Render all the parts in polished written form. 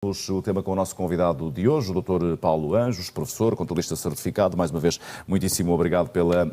O tema com o nosso convidado de hoje, o Dr. Paulo Anjos, professor, contabilista certificado. Mais uma vez, muitíssimo obrigado pela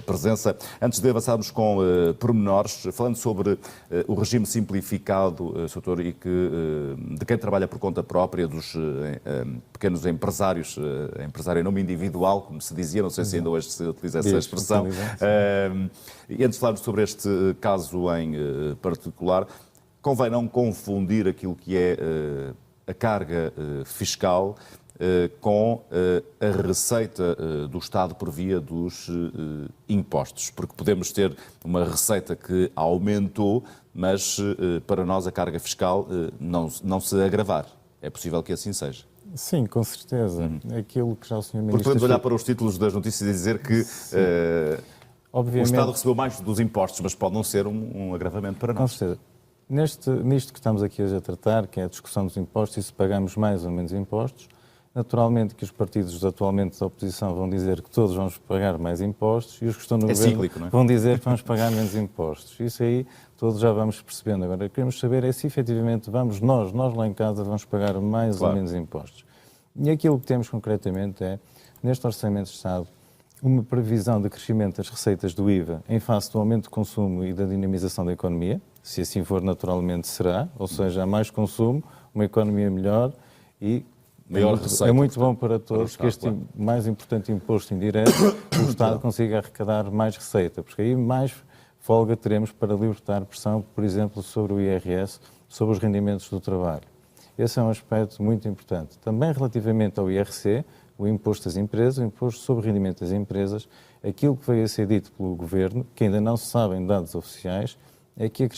presença. Antes de avançarmos com pormenores, falando sobre o regime simplificado, Sr. e de quem trabalha por conta própria, dos pequenos empresários, empresário em nome individual, como se dizia, não sei se ainda hoje se utiliza essa expressão. E antes de falarmos sobre este caso em particular, convém não confundir aquilo que é a carga fiscal com a receita do Estado por via dos impostos, porque podemos ter uma receita que aumentou, mas para nós a carga fiscal não se agravar. É possível que assim seja. Sim, com certeza. Aquilo que já o Sr. Ministro... Porque podemos olhar para os títulos das notícias e dizer que o Estado recebeu mais dos impostos, mas pode não ser um agravamento para nós. Com certeza. Nisto que estamos aqui hoje a tratar, que é a discussão dos impostos e se pagamos mais ou menos impostos, naturalmente que os partidos atualmente da oposição vão dizer que todos vamos pagar mais impostos e os que estão no governo cíclico, não é? Vão dizer que vamos pagar menos impostos. Isso aí todos já vamos percebendo. Agora, queremos saber é se efetivamente nós lá em casa, vamos pagar mais ou menos impostos. E aquilo que temos concretamente é, neste Orçamento de Estado, uma previsão de crescimento das receitas do IVA em face do aumento de consumo e da dinamização da economia. Se assim for, naturalmente será, ou seja, há mais consumo, uma economia melhor e maior receita, é muito bom para todos que este mais importante imposto indireto, o Estado consiga arrecadar mais receita, porque aí mais folga teremos para libertar pressão, por exemplo, sobre o IRS, sobre os rendimentos do trabalho. Esse é um aspecto muito importante. Também relativamente ao IRC, o imposto das empresas, o imposto sobre o rendimento das empresas, aquilo que veio a ser dito pelo Governo, que ainda não se sabem dados oficiais, é que a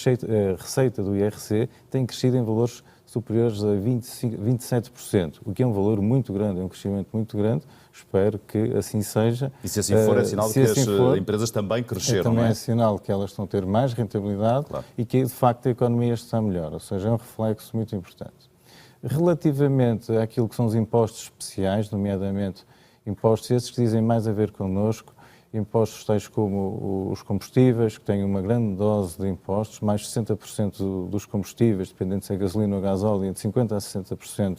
receita do IRC tem crescido em valores superiores a 27%, o que é um valor muito grande, é um crescimento muito grande. Espero que assim seja. E se assim for, é sinal de que as empresas também cresceram, também não é? É sinal que elas estão a ter mais rentabilidade e que, de facto, a economia está melhor. Ou seja, é um reflexo muito importante. Relativamente àquilo que são os impostos especiais, nomeadamente impostos esses que dizem mais a ver connosco, impostos tais como os combustíveis, que têm uma grande dose de impostos, mais de 60% dos combustíveis, dependendo se é gasolina ou gasóleo, de 50% a 60%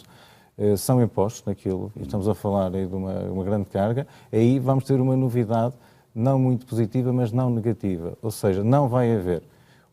são impostos naquilo, e estamos a falar aí de uma grande carga. Aí vamos ter uma novidade não muito positiva, mas não negativa, ou seja, não vai haver.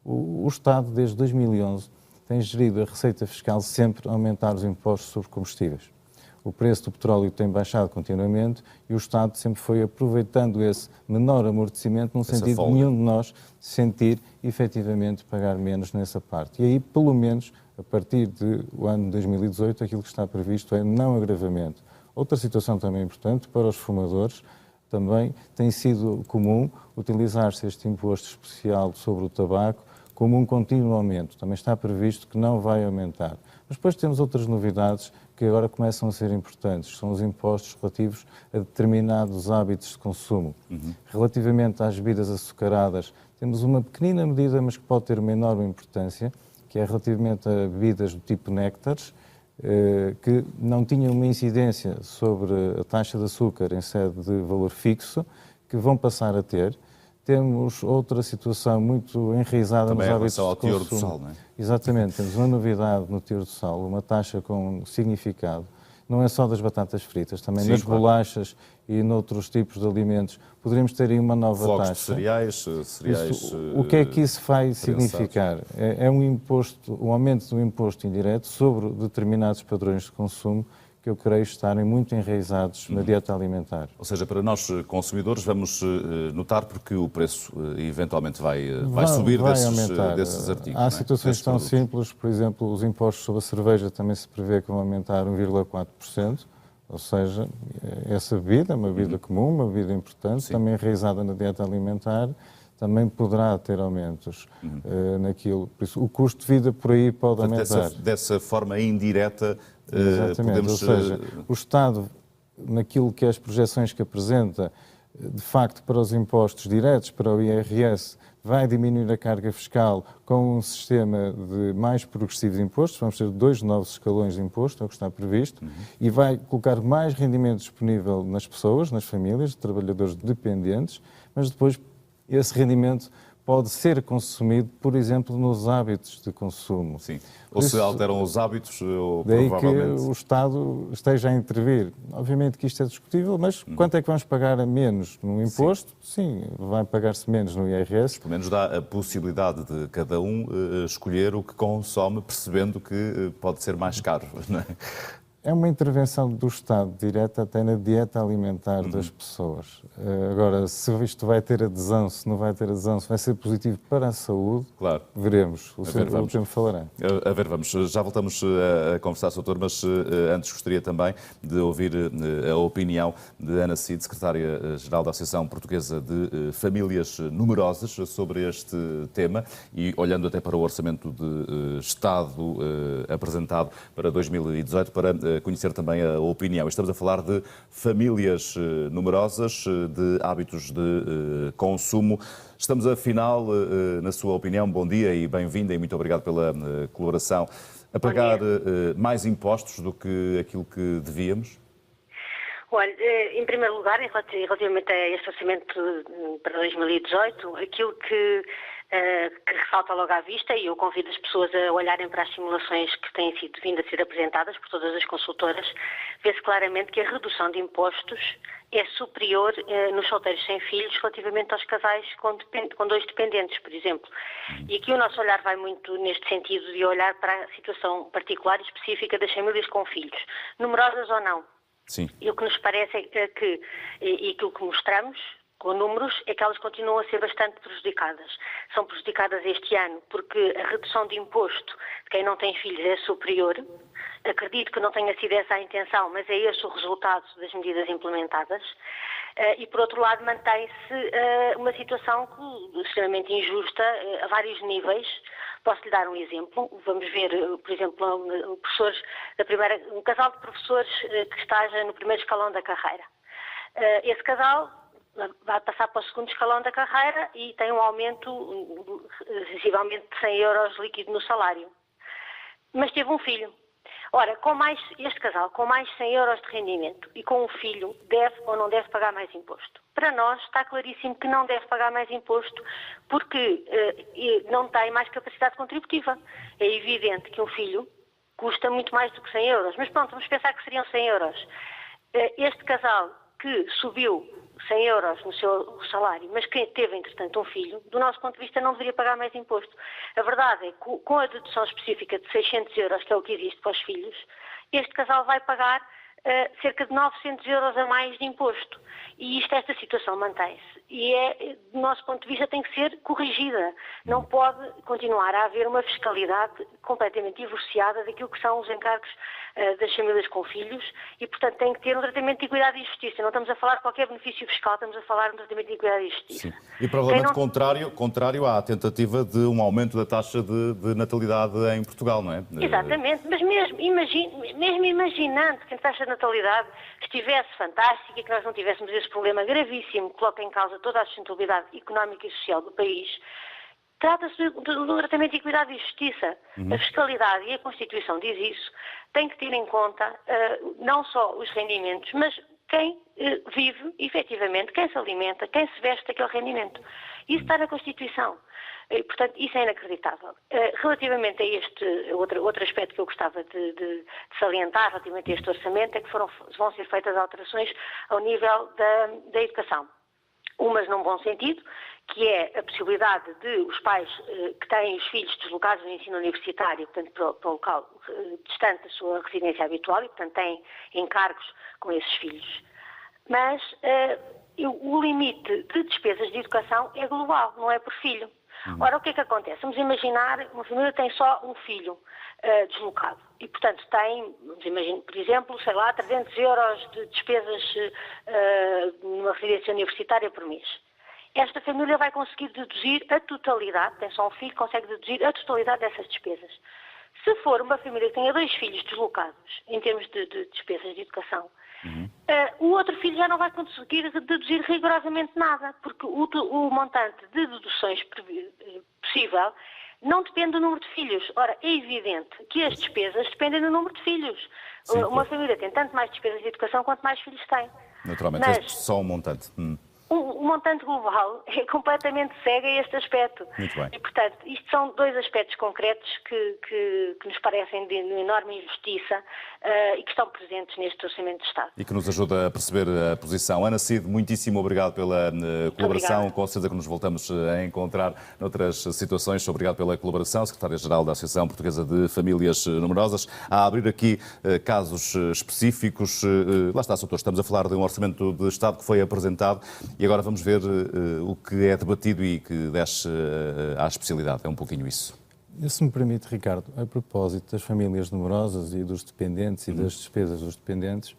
O Estado, desde 2011, tem gerido a receita fiscal sempre a aumentar os impostos sobre combustíveis. O preço do petróleo tem baixado continuamente e o Estado sempre foi aproveitando esse menor amortecimento no sentido de nenhum de nós sentir efetivamente pagar menos nessa parte. E aí, pelo menos, a partir do ano 2018, aquilo que está previsto é não agravamento. Outra situação também importante para os fumadores, também tem sido comum utilizar-se este imposto especial sobre o tabaco como um contínuo aumento. Também está previsto que não vai aumentar. Mas depois temos outras novidades que agora começam a ser importantes. São os impostos relativos a determinados hábitos de consumo. Relativamente às bebidas açucaradas, temos uma pequenina medida, mas que pode ter uma enorme importância, que é relativamente a bebidas do tipo néctares, que não tinham uma incidência sobre a taxa de açúcar em sede de valor fixo, que vão passar a ter. Temos outra situação muito enraizada nos hábitos de consumo. Também em relação ao teor do sal, não é? Exatamente, temos uma novidade no teor do sal, uma taxa com significado, não é só das batatas fritas, também nas bolachas e noutros tipos de alimentos. Poderíamos ter aí uma nova taxa. De cereais. O que é que isso vai significar? É um aumento do imposto indireto sobre determinados padrões de consumo, que eu creio estarem muito enraizados na dieta alimentar. Ou seja, para nós consumidores vamos notar porque o preço eventualmente vai subir desses artigos. Há situações tão simples, por exemplo, os impostos sobre a cerveja também se prevê que vão aumentar 1,4%, ou seja, essa bebida, uma bebida comum, uma bebida importante, também enraizada na dieta alimentar, também poderá ter aumentos naquilo. Por isso, o custo de vida por aí pode aumentar. Dessa forma indireta, exatamente, ou seja, o Estado, naquilo que é as projeções que apresenta, de facto, para os impostos diretos, para o IRS, vai diminuir a carga fiscal com um sistema de mais progressivo de impostos. Vamos ter 2 novos escalões de imposto, é o que está previsto, e vai colocar mais rendimento disponível nas pessoas, nas famílias, trabalhadores dependentes, mas depois esse rendimento pode ser consumido, por exemplo, nos hábitos de consumo. Sim. Ou se alteram os hábitos, ou Daí provavelmente... que o Estado esteja a intervir. Obviamente que isto é discutível, mas quanto é que vamos pagar a menos no imposto? Sim, vai pagar-se menos no IRS. Pelo menos dá a possibilidade de cada um escolher o que consome, percebendo que pode ser mais caro, não é? É uma intervenção do Estado direta até na dieta alimentar das pessoas. Agora, se isto vai ter adesão, se não vai ter adesão, se vai ser positivo para a saúde, claro. Veremos. O tempo falará. A ver, vamos. Já voltamos a conversar, doutor, mas antes gostaria também de ouvir a opinião de Ana Cid, secretária-geral da Associação Portuguesa de Famílias Numerosas, sobre este tema e olhando até para o Orçamento de Estado apresentado para 2018, para conhecer também a opinião. Estamos a falar de famílias numerosas, de hábitos de consumo. Estamos, afinal, na sua opinião, bom dia e bem-vinda e muito obrigado pela colaboração, a pagar mais impostos do que aquilo que devíamos? Olha, em primeiro lugar, relativamente a este orçamento para 2018, aquilo que ressalta logo à vista, e eu convido as pessoas a olharem para as simulações que têm sido vindo a ser apresentadas por todas as consultoras, vê-se claramente que a redução de impostos é superior nos solteiros sem filhos relativamente aos casais com dois dependentes, por exemplo. E aqui o nosso olhar vai muito neste sentido de olhar para a situação particular e específica das famílias com filhos, numerosas ou não. Sim. E o que nos parece é que, e aquilo que mostramos com números, é que elas continuam a ser bastante prejudicadas. São prejudicadas este ano porque a redução de imposto de quem não tem filhos é superior. Acredito que não tenha sido essa a intenção, mas é esse o resultado das medidas implementadas. E, por outro lado, mantém-se uma situação extremamente injusta a vários níveis. Posso-lhe dar um exemplo. Vamos ver, por exemplo, um casal de professores que estaja no primeiro escalão da carreira. Esse casal vai passar para o segundo escalão da carreira e tem um aumento sensivelmente de 100 euros líquido no salário. Mas teve um filho. Ora, este casal, com mais 100 euros de rendimento e com um filho, deve ou não deve pagar mais imposto? Para nós está claríssimo que não deve pagar mais imposto porque não tem mais capacidade contributiva. É evidente que um filho custa muito mais do que 100 euros. Mas pronto, vamos pensar que seriam 100 euros. Este casal que subiu 100 euros no seu salário, mas que teve, entretanto, um filho, do nosso ponto de vista não deveria pagar mais imposto. A verdade é que com a dedução específica de 600 euros, que é o que existe para os filhos, este casal vai pagar cerca de 900 euros a mais de imposto. E esta situação mantém-se. E, do nosso ponto de vista, tem que ser corrigida. Não pode continuar a haver uma fiscalidade completamente divorciada daquilo que são os encargos das famílias com filhos e, portanto, tem que ter um tratamento de equidade e justiça. Não estamos a falar de qualquer benefício fiscal, estamos a falar de um tratamento de equidade e justiça. Sim. E provavelmente contrário à tentativa de um aumento da taxa de natalidade em Portugal, não é? Exatamente, mas mesmo imaginando que a taxa de natalidade estivesse fantástica e que nós não tivéssemos esse problema gravíssimo que coloca em causa toda a sustentabilidade económica e social do país, trata-se de um tratamento de equidade e justiça. A fiscalidade e a Constituição diz isso, tem que ter em conta não só os rendimentos, mas quem vive, efetivamente, quem se alimenta, quem se veste daquele rendimento. Isso está na Constituição. E, portanto, isso é inacreditável. Relativamente a este outro aspecto que eu gostava de salientar, relativamente a este orçamento, é que vão ser feitas alterações ao nível da educação. Umas num bom sentido, que é a possibilidade de os pais que têm os filhos deslocados no ensino universitário, portanto, para um local distante da sua residência habitual e, portanto, têm encargos com esses filhos. Mas o limite de despesas de educação é global, não é por filho. Ora, o que é que acontece? Vamos imaginar, uma família tem só um filho deslocado e, portanto, tem, vamos imaginar, por exemplo, sei lá, 300 euros de despesas numa residência universitária por mês. Esta família vai conseguir deduzir a totalidade, tem só um filho, consegue deduzir a totalidade dessas despesas. Se for uma família que tenha dois filhos deslocados, em termos de despesas de educação, o outro filho já não vai conseguir deduzir rigorosamente nada, porque o montante de deduções possível não depende do número de filhos. Ora, é evidente que as despesas dependem do número de filhos. Sim, uma família tem tanto mais despesas de educação quanto mais filhos tem. Naturalmente, é só um montante. O montante global é completamente cego a este aspecto. Muito bem. E, portanto, isto são dois aspectos concretos que nos parecem de enorme injustiça e que estão presentes neste Orçamento de Estado. E que nos ajuda a perceber a posição. Ana Cid, muitíssimo obrigado pela colaboração. Obrigada. Com certeza que nos voltamos a encontrar noutras situações. Obrigado pela colaboração. Secretária-Geral da Associação Portuguesa de Famílias Numerosas. A abrir aqui casos específicos. Lá está, Soutor, estamos a falar de um Orçamento de Estado que foi apresentado e agora vamos ver o que é debatido e que desce à especialidade. É um pouquinho isso. Se me permite, Ricardo, a propósito das famílias numerosas e dos dependentes e das despesas dos dependentes,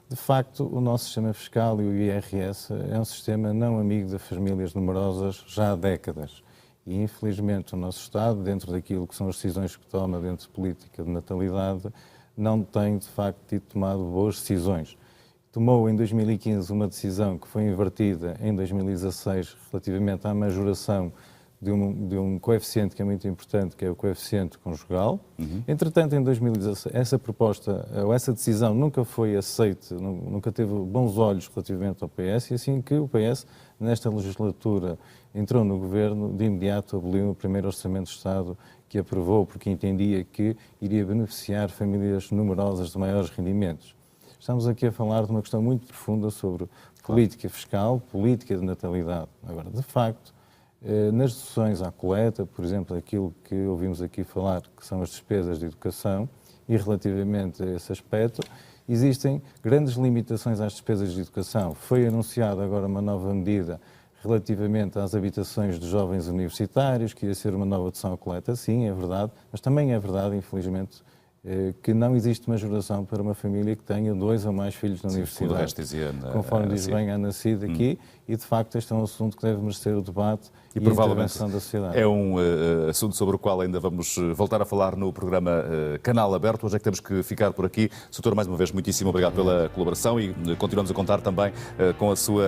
de facto, o nosso sistema fiscal e o IRS é um sistema não amigo das famílias numerosas já há décadas. E, infelizmente, o nosso Estado, dentro daquilo que são as decisões que toma dentro de política de natalidade, não tem, de facto, tomado boas decisões. Tomou em 2015 uma decisão que foi invertida em 2016 relativamente à majoração de um coeficiente que é muito importante, que é o coeficiente conjugal. Entretanto, em 2016, essa proposta, ou essa decisão nunca foi aceita, nunca teve bons olhos relativamente ao PS, e assim que o PS, nesta legislatura, entrou no governo, de imediato aboliu o primeiro Orçamento de Estado que aprovou, porque entendia que iria beneficiar famílias numerosas de maiores rendimentos. Estamos aqui a falar de uma questão muito profunda sobre política fiscal, política de natalidade. Agora, de facto, nas deduções à coleta, por exemplo, aquilo que ouvimos aqui falar, que são as despesas de educação, e relativamente a esse aspecto, existem grandes limitações às despesas de educação. Foi anunciada agora uma nova medida relativamente às habitações de jovens universitários, que ia ser uma nova dedução à coleta, sim, é verdade, mas também é verdade, infelizmente, que não existe majoração para uma família que tenha 2 ou mais filhos na universidade. O resto dizia, conforme diz bem a Ana Cid aqui, e de facto este é um assunto que deve merecer o debate e a intervenção da sociedade. É um assunto sobre o qual ainda vamos voltar a falar no programa Canal Aberto. Hoje é que temos que ficar por aqui. Soutor, mais uma vez, muitíssimo obrigado pela colaboração e continuamos a contar também com a sua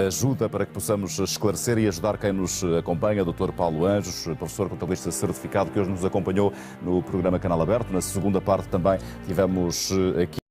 ajuda para que possamos esclarecer e ajudar quem nos acompanha. Dr. Paulo Anjos, professor contabilista certificado, que hoje nos acompanhou no programa Canal Aberto. Na segunda parte também tivemos aqui